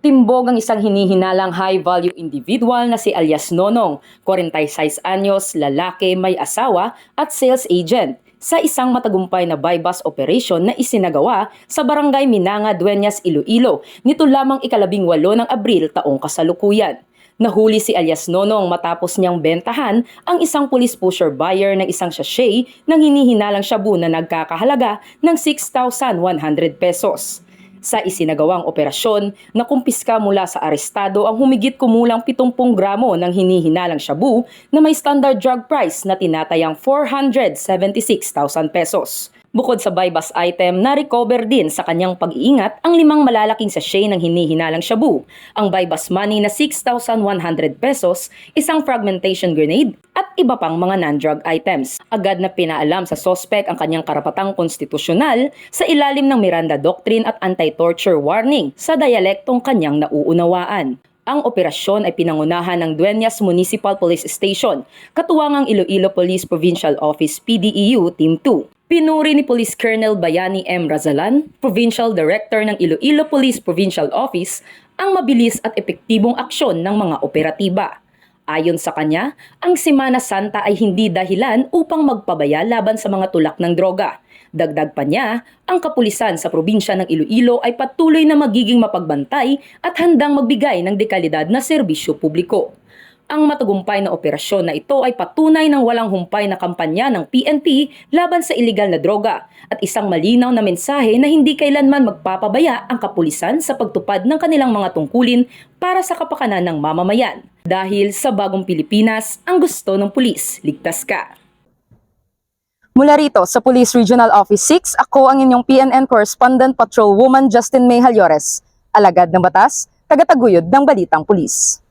Timbog ang isang hinihinalang high-value individual na si alias Nonong, 46 anyos, lalaki, may asawa at sales agent, sa isang matagumpay na buy-bust operation na isinagawa sa Barangay Minanga, Dueñas, Iloilo, nito lamang ika-18 ng Abril taong kasalukuyan. Nahuli si alias Nonong matapos niyang bentahan ang isang police pusher buyer ng isang sachet ng hinihinalang shabu na nagkakahalaga ng 6,100 pesos. Sa isinagawang operasyon, nakumpiska mula sa arestado ang humigit kumulang 70 gramo ng hinihinalang shabu na may standard drug price na tinatayang 476,000 pesos. Bukod sa buy-bust item, na-recover din sa kanyang pag-iingat ang 5 malalaking sachet ng hinihinalang shabu, ang buy-bust money na 6,100 pesos, isang fragmentation grenade at iba pang mga non-drug items. Agad na pinaalam sa sospek ang kanyang karapatang konstitusyonal sa ilalim ng Miranda Doctrine at anti-torture warning sa dialektong kanyang nauunawaan. Ang operasyon ay pinangunahan ng Dueñas Municipal Police Station, katuwangang Iloilo Police Provincial Office PDEU Team 2. Pinuri ni Police Colonel Bayani M. Razalan, Provincial Director ng Iloilo Police Provincial Office, ang mabilis at epektibong aksyon ng mga operatiba. Ayon sa kanya, ang Semana Santa ay hindi dahilan upang magpabaya laban sa mga tulak ng droga. Dagdag pa niya, ang kapulisan sa probinsya ng Iloilo ay patuloy na magiging mapagbantay at handang magbigay ng dekalidad na serbisyo publiko. Ang matagumpay na operasyon na ito ay patunay ng walang humpay na kampanya ng PNP laban sa iligal na droga at isang malinaw na mensahe na hindi kailanman magpapabaya ang kapulisan sa pagtupad ng kanilang mga tungkulin para sa kapakanan ng mamamayan. Dahil sa bagong Pilipinas, ang gusto ng pulis, ligtas ka. Mula rito sa Police Regional Office 6, ako ang inyong PNN Correspondent Patrolwoman Justin May Halyores, alagad ng batas, tagataguyod ng Balitang Pulis.